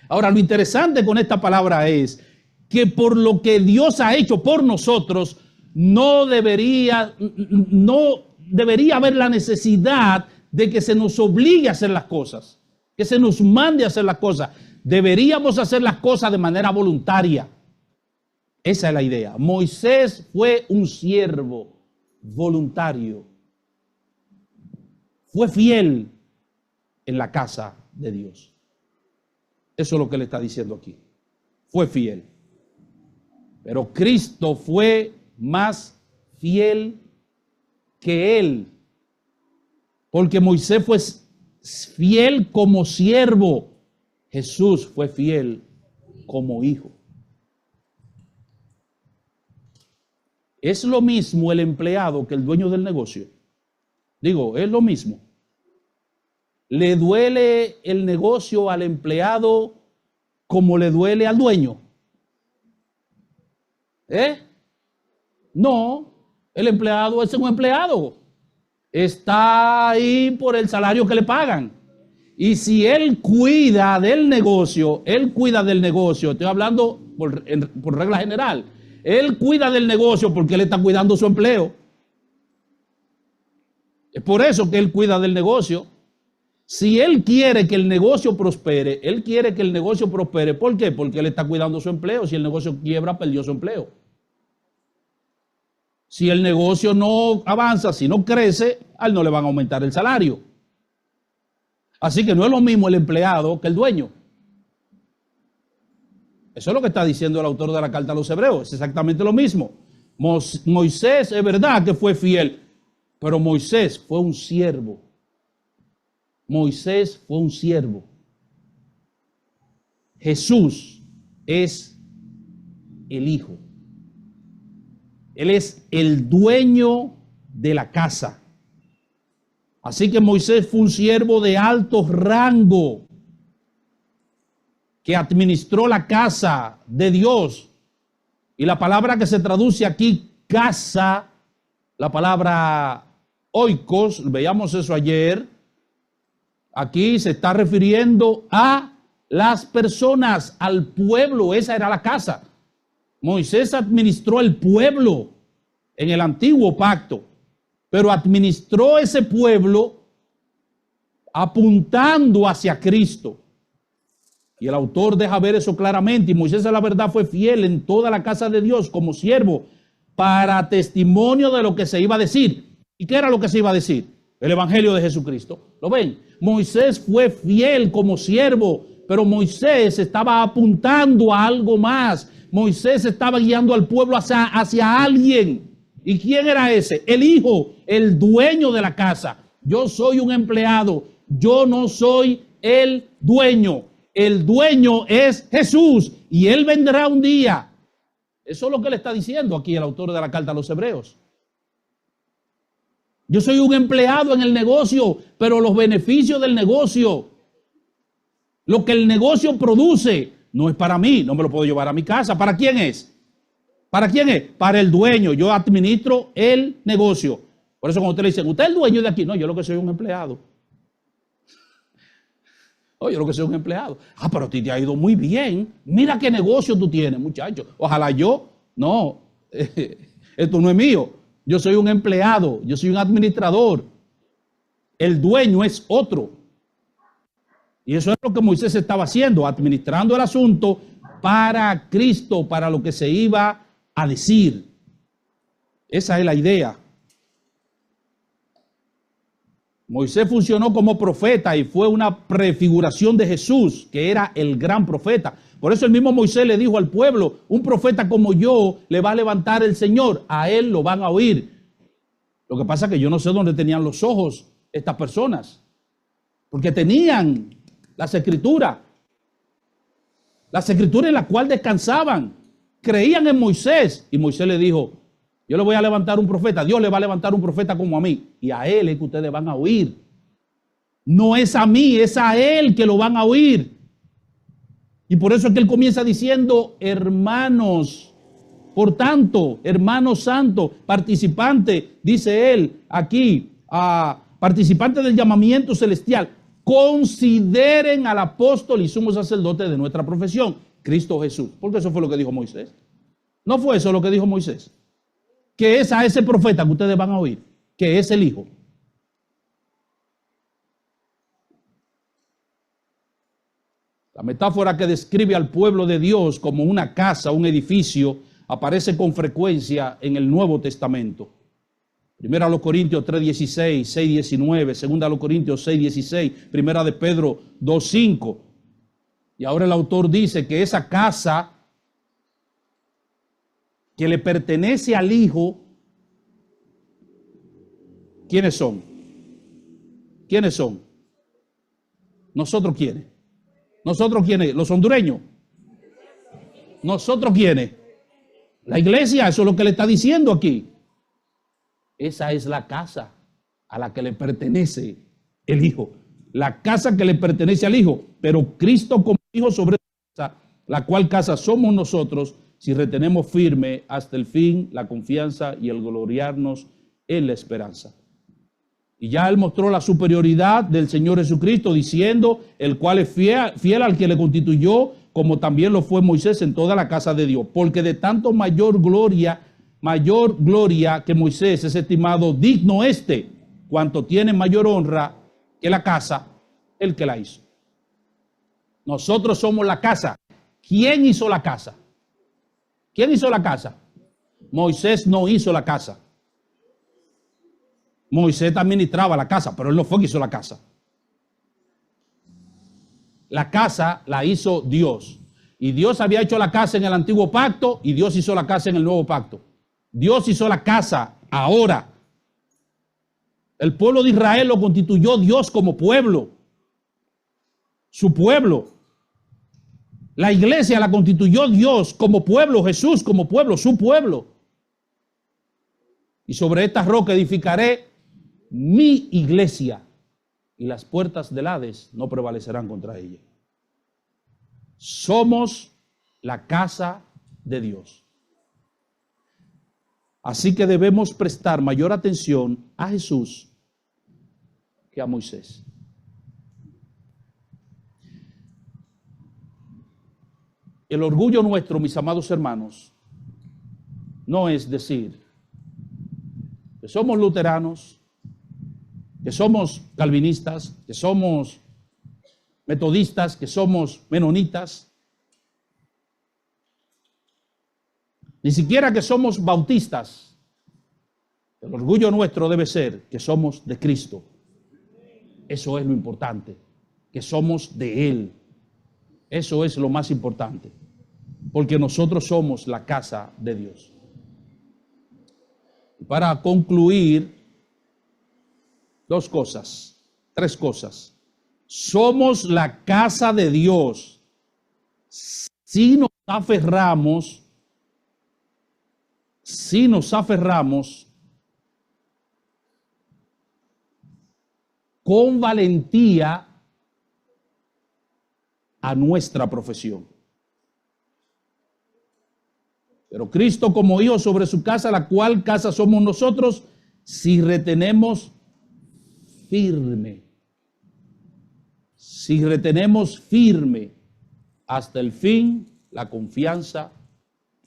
Ahora, lo interesante con esta palabra es que por lo que Dios ha hecho por nosotros, no debería haber la necesidad de que se nos obligue a hacer las cosas, que se nos mande a hacer las cosas. Deberíamos hacer las cosas de manera voluntaria. Esa es la idea. Moisés fue un siervo voluntario. Fue fiel en la casa de Dios. Eso es lo que le está diciendo aquí. Fue fiel. Pero Cristo fue más fiel que él. Porque Moisés fue fiel como siervo. Jesús fue fiel como hijo. Es lo mismo el empleado que el dueño del negocio. Digo, es lo mismo. ¿Le duele el negocio al empleado como le duele al dueño? No, el empleado es un empleado. Está ahí por el salario que le pagan. Y si él cuida del negocio, estoy hablando por regla general, él cuida del negocio porque él está cuidando su empleo. Es por eso que él cuida del negocio. Si él quiere que el negocio prospere, ¿por qué? Porque él está cuidando su empleo. Si el negocio quiebra, perdió su empleo. Si el negocio no avanza, si no crece, a él no le van a aumentar el salario. Así que no es lo mismo el empleado que el dueño. Eso es lo que está diciendo el autor de la carta a los Hebreos. Es exactamente lo mismo. Moisés es verdad que fue fiel, pero Moisés fue un siervo. Moisés fue un siervo. Jesús es el Hijo. Él es el dueño de la casa. Así que Moisés fue un siervo de alto rango que administró la casa de Dios. Y la palabra que se traduce aquí, casa, la palabra oikos, veíamos eso ayer. Aquí se está refiriendo a las personas, al pueblo. Esa era la casa. Moisés administró el pueblo en el antiguo pacto, pero administró ese pueblo apuntando hacia Cristo. Y el autor deja ver eso claramente. Y Moisés, a la verdad, fue fiel en toda la casa de Dios como siervo para testimonio de lo que se iba a decir. ¿Y qué era lo que se iba a decir? El evangelio de Jesucristo. ¿Lo ven? Moisés fue fiel como siervo, pero Moisés estaba apuntando a algo más. Moisés estaba guiando al pueblo hacia alguien. ¿Y quién era ese? El hijo, el dueño de la casa. Yo soy un empleado. Yo no soy el dueño. El dueño es Jesús y él vendrá un día. Eso es lo que le está diciendo aquí el autor de la carta a los Hebreos. Yo soy un empleado en el negocio, pero los beneficios del negocio, lo que el negocio produce, no es para mí, no me lo puedo llevar a mi casa. ¿Para quién es? ¿Para quién es? Para el dueño. Yo administro el negocio. Por eso cuando usted le dice, ¿usted es el dueño de aquí? No, yo lo que soy un empleado. Oye, yo lo que soy un empleado. Ah, pero a ti te ha ido muy bien. Mira qué negocio tú tienes, muchacho. Ojalá yo. No, esto no es mío. Yo soy un empleado. Yo soy un administrador. El dueño es otro. Y eso es lo que Moisés estaba haciendo, administrando el asunto para Cristo, para lo que se iba a decir. Esa es la idea. Moisés funcionó como profeta y fue una prefiguración de Jesús, que era el gran profeta. Por eso el mismo Moisés le dijo al pueblo, un profeta como yo le va a levantar el Señor, a él lo van a oír. Lo que pasa es que yo no sé dónde tenían los ojos estas personas, porque tenían las escrituras en la cual descansaban, creían en Moisés, y Moisés le dijo, yo le voy a levantar un profeta, Dios le va a levantar un profeta como a mí, y a él es que ustedes van a oír. No es a mí, es a él que lo van a oír. Y por eso es que él comienza diciendo, hermanos, por tanto, hermanos santos, participante, dice él aquí, participante del llamamiento celestial, consideren al apóstol y sumo sacerdote de nuestra profesión, Cristo Jesús. Porque eso fue lo que dijo Moisés. ¿No fue eso lo que dijo Moisés? Que es a ese profeta que ustedes van a oír, que es el Hijo. La metáfora que describe al pueblo de Dios como una casa, un edificio, aparece con frecuencia en el Nuevo Testamento. Primera a los Corintios 3:16, 6:19, segunda a los Corintios 6:16, primera de Pedro 2:5. Y ahora el autor dice que esa casa que le pertenece al Hijo, ¿quiénes son? ¿Quiénes son? ¿Nosotros quiénes? ¿Nosotros quiénes? ¿Los hondureños? ¿Nosotros quiénes? La iglesia, eso es lo que le está diciendo aquí. Esa es la casa a la que le pertenece el Hijo. La casa que le pertenece al Hijo. Pero Cristo como Hijo sobre esa casa, la cual casa somos nosotros, si retenemos firme hasta el fin la confianza y el gloriarnos en la esperanza. Y ya él mostró la superioridad del Señor Jesucristo, diciendo, el cual es fiel al que le constituyó, como también lo fue Moisés en toda la casa de Dios. Porque de tanto mayor gloria que Moisés es estimado digno cuanto tiene mayor honra que la casa, el que la hizo. Nosotros somos la casa. ¿Quién hizo la casa? ¿Quién hizo la casa? Moisés no hizo la casa. Moisés administraba la casa, pero él no fue que hizo la casa. La casa la hizo Dios. Y Dios había hecho la casa en el antiguo pacto y Dios hizo la casa en el nuevo pacto. Dios hizo la casa ahora. El pueblo de Israel lo constituyó Dios como pueblo. Su pueblo. La iglesia la constituyó Dios como pueblo, Jesús como pueblo, su pueblo. Y sobre esta roca edificaré mi iglesia, y las puertas del Hades no prevalecerán contra ella. Somos la casa de Dios. Así que debemos prestar mayor atención a Jesús que a Moisés. El orgullo nuestro, mis amados hermanos, no es decir que somos luteranos, que somos calvinistas, que somos metodistas, que somos menonitas, ni siquiera que somos bautistas. El orgullo nuestro debe ser que somos de Cristo. Eso es lo importante, que somos de Él. Eso es lo más importante, porque nosotros somos la casa de Dios. Y para concluir, tres cosas. Somos la casa de Dios si nos aferramos con valentía a nuestra profesión. Pero Cristo como Hijo sobre su casa, la cual casa somos nosotros, si retenemos firme hasta el fin la confianza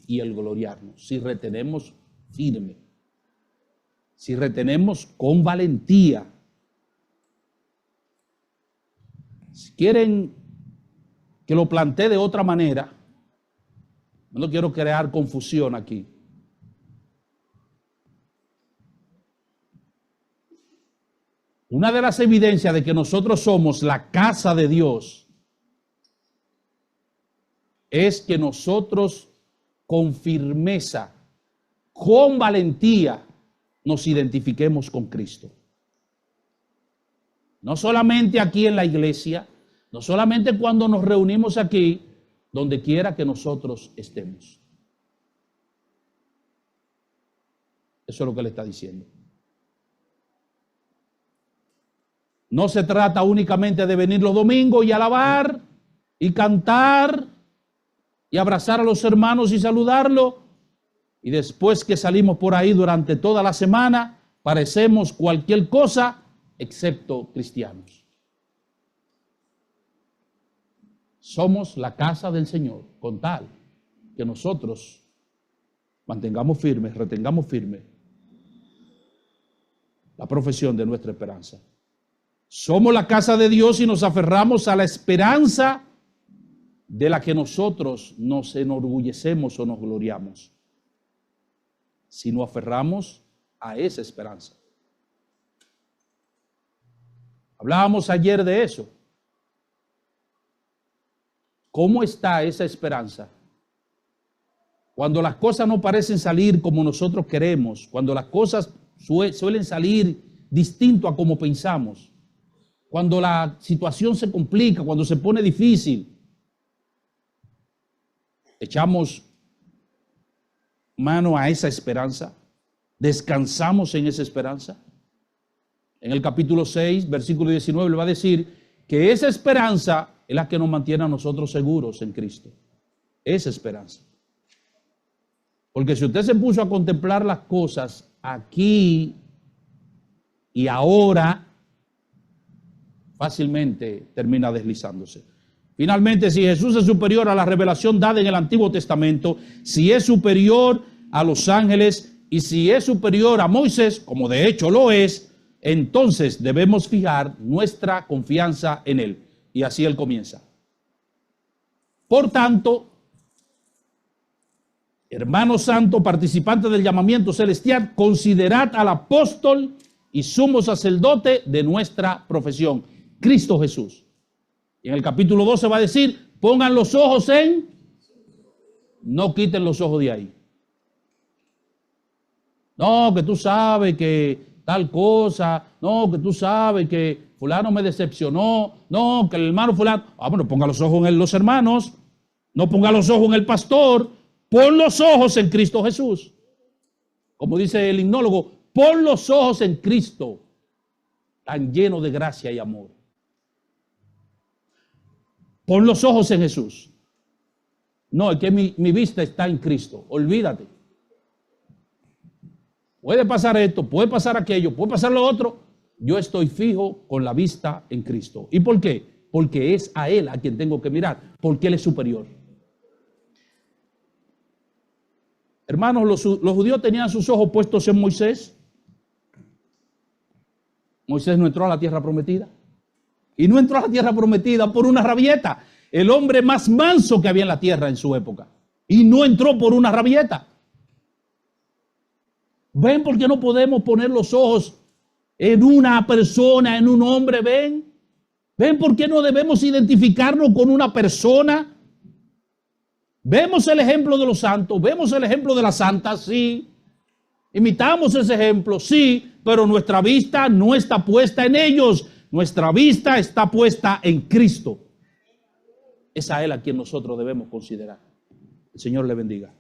y el gloriarnos. Si retenemos firme, si retenemos con valentía. Si quieren que lo plantee de otra manera, no quiero crear confusión aquí. Una de las evidencias de que nosotros somos la casa de Dios es que nosotros con firmeza, con valentía, nos identifiquemos con Cristo. No solamente aquí en la iglesia, no solamente cuando nos reunimos aquí, donde quiera que nosotros estemos. Eso es lo que le está diciendo. No se trata únicamente de venir los domingos y alabar y cantar y abrazar a los hermanos y saludarlos. Y después que salimos por ahí durante toda la semana, parecemos cualquier cosa excepto cristianos. Somos la casa del Señor, con tal que nosotros mantengamos firme, retengamos firme la profesión de nuestra esperanza. Somos la casa de Dios y nos aferramos a la esperanza de la que nosotros nos enorgullecemos o nos gloriamos. Si nos aferramos a esa esperanza. Hablábamos ayer de eso. ¿Cómo está esa esperanza? Cuando las cosas no parecen salir como nosotros queremos, cuando las cosas suelen salir distinto a como pensamos, cuando la situación se complica, cuando se pone difícil, echamos mano a esa esperanza, descansamos en esa esperanza. En el capítulo 6, versículo 19, le va a decir que esa esperanza es la que nos mantiene a nosotros seguros en Cristo. Esa esperanza. Porque si usted se puso a contemplar las cosas aquí y ahora, fácilmente termina deslizándose. Finalmente, si Jesús es superior a la revelación dada en el Antiguo Testamento, si es superior a los ángeles y si es superior a Moisés, como de hecho lo es, entonces debemos fijar nuestra confianza en Él. Y así Él comienza. Por tanto, hermano santo, participante del llamamiento celestial, considerad al apóstol y sumo sacerdote de nuestra profesión, Cristo Jesús. Y en el capítulo 12 va a decir, pongan los ojos en, no quiten los ojos de ahí. No, que tú sabes que tal cosa, no, que tú sabes que fulano me decepcionó, no, que el hermano fulano, bueno, ponga los ojos en los hermanos, no ponga los ojos en el pastor, pon los ojos en Cristo Jesús. Como dice el himnólogo, pon los ojos en Cristo, tan lleno de gracia y amor. Pon los ojos en Jesús. No, es que mi vista está en Cristo. Olvídate. Puede pasar esto, puede pasar aquello, puede pasar lo otro. Yo estoy fijo con la vista en Cristo. ¿Y por qué? Porque es a Él a quien tengo que mirar. Porque Él es superior. Hermanos, los judíos tenían sus ojos puestos en Moisés. Moisés no entró a la tierra prometida. Y no entró a la tierra prometida por una rabieta. El hombre más manso que había en la tierra en su época. Y no entró por una rabieta. ¿Ven por qué no podemos poner los ojos en una persona, en un hombre? ¿Ven? ¿Ven por qué no debemos identificarnos con una persona? Vemos el ejemplo de los santos, vemos el ejemplo de las santas, sí. Imitamos ese ejemplo, sí, pero nuestra vista no está puesta en ellos. Nuestra vista está puesta en Cristo. Es a Él a quien nosotros debemos considerar. El Señor le bendiga.